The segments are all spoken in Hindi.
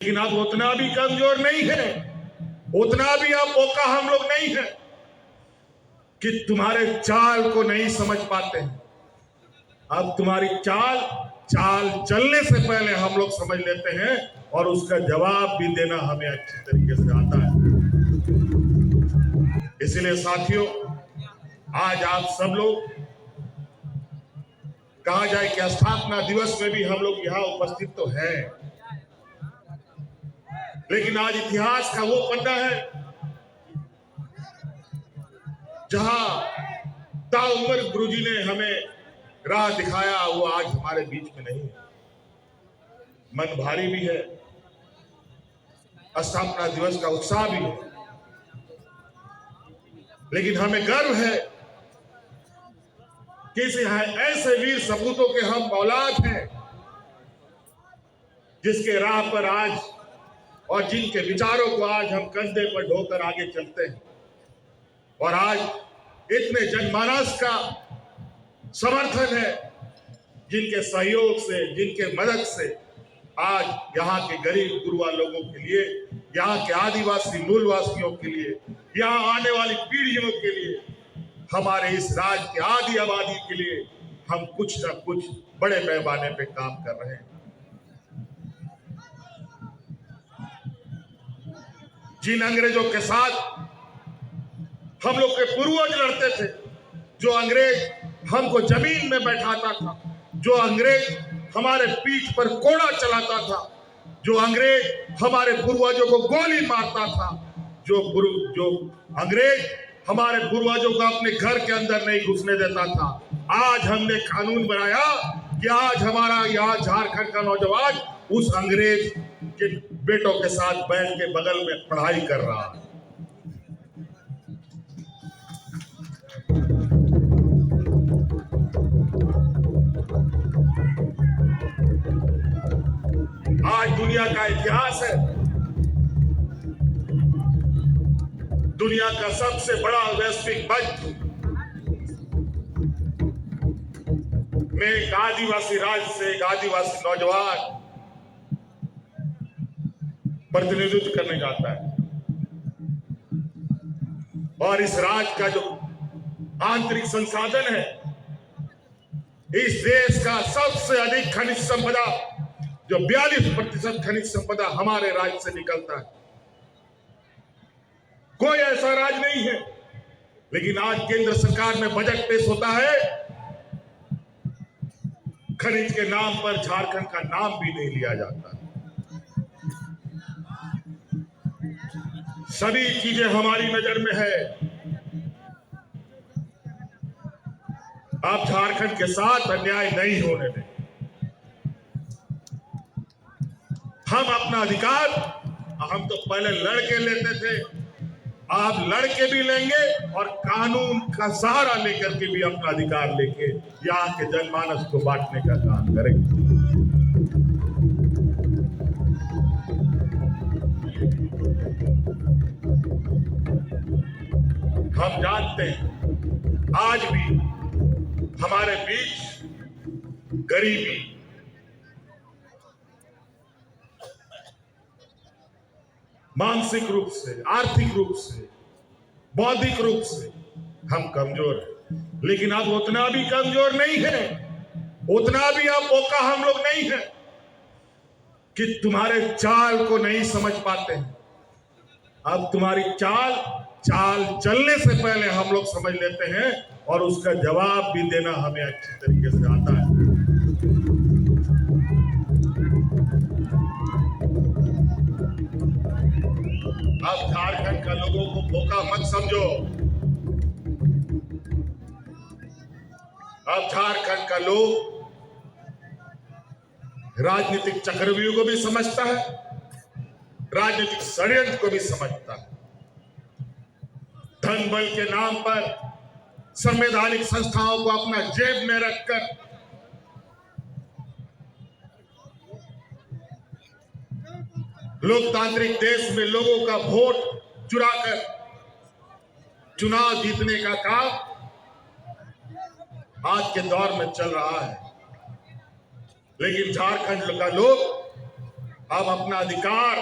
लेकिन अब उतना भी कमजोर नहीं है, उतना भी अब मौका हम लोग नहीं है कि तुम्हारे चाल को नहीं समझ पाते हैं। अब तुम्हारी चाल चलने से पहले हम लोग समझ लेते हैं और उसका जवाब भी देना हमें अच्छी तरीके से आता है। इसलिए साथियों, आज आप सब लोग, कहा जाए कि स्थापना दिवस में भी हम लोग यहाँ उपस्थित तो हैं, लेकिन आज इतिहास का वो पन्ना है जहां ताउम्र गुरुजी ने हमें राह दिखाया, वो आज हमारे बीच में नहीं है। मन भारी भी है, स्थापना दिवस का उत्साह भी है, लेकिन हमें गर्व है कि ऐसे वीर सपूतों के हम औलाद हैं जिसके राह पर आज और जिनके विचारों को आज हम कंधे पर ढोकर आगे चलते हैं। और आज इतने जनमानस का समर्थन है, जिनके सहयोग से, जिनके मदद से आज यहाँ के गरीब गुरुआ लोगों के लिए, यहाँ के आदिवासी मूलवासियों के लिए, यहाँ आने वाली पीढ़ियों के लिए, हमारे इस राज्य के आदि आबादी के लिए हम कुछ न कुछ बड़े पैमाने पे काम कर रहे हैं। जिन अंग्रेजों के साथ हम लोग के पूर्वज लड़ते थे, जो अंग्रेज हमको जमीन में बैठाता था, जो अंग्रेज हमारे पीठ पर कोड़ा चलाता था, जो अंग्रेज हमारे पूर्वजों को गोली मारता था, जो अंग्रेज हमारे पूर्वजों को अपने घर के अंदर नहीं घुसने देता था, आज हमने कानून बनाया कि आज हमारा यहाँ झारखंड का नौजवान उस अंग्रेज के बेटों के साथ बैठ के बगल में पढ़ाई कर रहा है। आज दुनिया का इतिहास है, दुनिया का सबसे बड़ा वैश्विक मंच में एक आदिवासी राज्य से एक आदिवासी नौजवान प्रतिनिधित्व करने जाता है। और इस राज्य का जो आंतरिक संसाधन है, इस देश का सबसे अधिक खनिज संपदा, जो 42% खनिज संपदा हमारे राज्य से निकलता है। कोई ऐसा राज्य नहीं है, लेकिन आज केंद्र सरकार में बजट पेश होता है, खनिज के नाम पर झारखंड का नाम भी नहीं लिया जाता। सभी चीजें हमारी नजर में है। आप झारखंड के साथ अन्याय नहीं होने दें। हम अपना अधिकार, हम तो पहले लड़के लेते थे, आप लड़के भी लेंगे और कानून का सहारा लेकर के भी अपना अधिकार लेके यहाँ के जनमानस को बांटने का काम करेंगे। हम जानते हैं आज भी हमारे बीच गरीबी, मानसिक रूप से, आर्थिक रूप से, बौद्धिक रूप से हम कमजोर हैं, लेकिन अब उतना भी कमजोर नहीं है, उतना भी अब मौका हम लोग नहीं है कि तुम्हारे चाल को नहीं समझ पाते हैं। अब तुम्हारी चाल चलने से पहले हम लोग समझ लेते हैं और उसका जवाब भी देना हमें अच्छी तरीके से आता है। अब झारखंड का लोगों को धोखा मत समझो। अब झारखंड का लोग राजनीतिक चक्रव्यूह को भी समझता है, राजनीतिक षड्यंत्र को भी समझता है। धन बल के नाम पर संवैधानिक संस्थाओं को अपना जेब में रखकर लोकतांत्रिक देश में लोगों का वोट चुराकर चुनाव जीतने का काम आज के दौर में चल रहा है। लेकिन झारखंड का लोग अब अपना अधिकार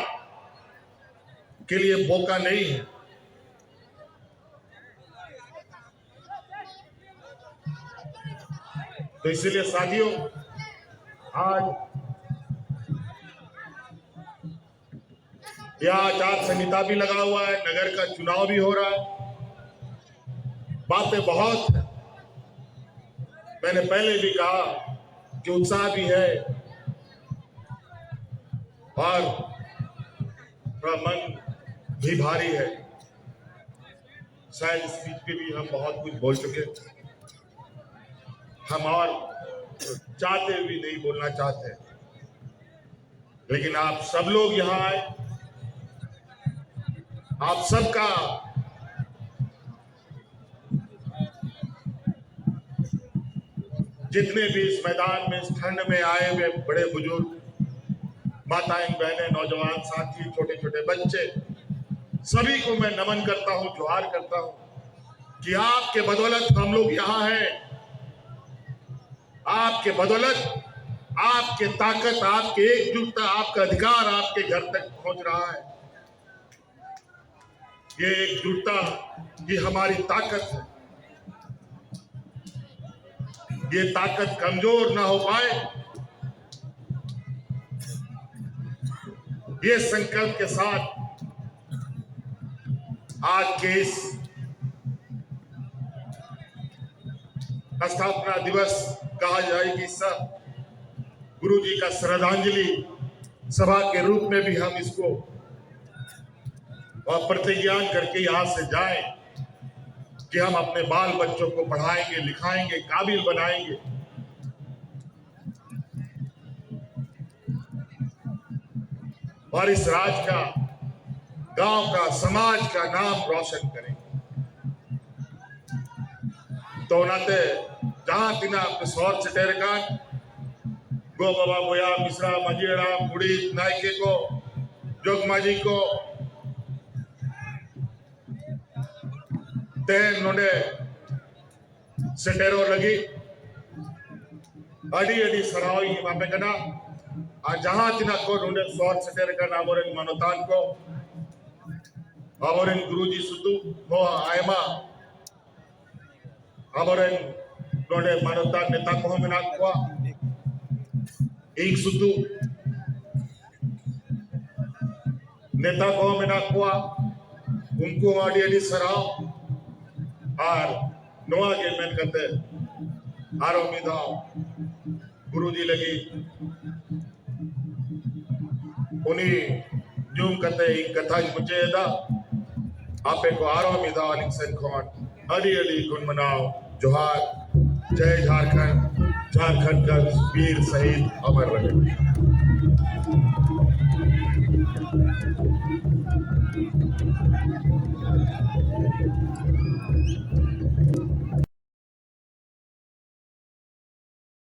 के लिए मौका नहीं है। तो इसलिए साथियों, आज यह आचार संहिता भी लगा हुआ है, नगर का चुनाव भी हो रहा है, बातें बहुत है। मैंने पहले भी कहा कि उत्साह भी है और थोड़ा मन भी भारी है। शायद स्पीच पे भी हम बहुत कुछ बोल चुके, हम और चाहते भी नहीं बोलना चाहते, लेकिन आप सब लोग यहाँ आए, आप सबका जितने भी इस मैदान में, इस ठंड में आए हुए बड़े बुजुर्ग, माताएं, बहनें, नौजवान साथी, छोटे छोटे बच्चे, सभी को मैं नमन करता हूं, जोहार करता हूं कि आपके बदौलत हम लोग यहाँ हैं। आपके बदौलत, आपके ताकत, आपके एकजुटता, आपका अधिकार आपके घर तक पहुंच रहा है। ये एकजुटता ये हमारी ताकत है। ये ताकत कमजोर ना हो पाए, ये संकल्प के साथ आज के इस स्थापना दिवस कहा जाएगी सब गुरु जी का श्रद्धांजलि सभा के रूप में भी हम इसको और प्रतिज्ञान करके यहां से जाएं कि हम अपने बाल बच्चों को पढ़ाएंगे, लिखाएंगे, काबिल बनाएंगे। और इस राज्य का, गांव का, समाज का नाम रोशन करेंगे। तो नाते जहां तिना अपने सौर चटेर का गो बाबा बोया मिश्रा मजीरा बुढ़ी नायके को जोगमाजी को तेन नोडे सेटेरो लगी अड़ी अड़ी सरावई मापे कना आ जहां तिना को नोडे सौर सेटेर का नामोरेन मनोतान को आमोरेन गुरुजी सुतु हो आयमा आमोरेन नोडे मनोतान नेता को मेना को एक सुतु नेता को मेना को उनको अड़ी अड़ी सराव और नोआ के मेन करते आरो मिदाओ गुरुजी लगी उन्हीं जूम करते एक कथा मुझे दा आपे को आरो मिदाओ लिंसन कौन अड़ी अड़ी गुण मनाओ जोहार जय झारखंड। झारखंड का वीर शहीद अमर रहे।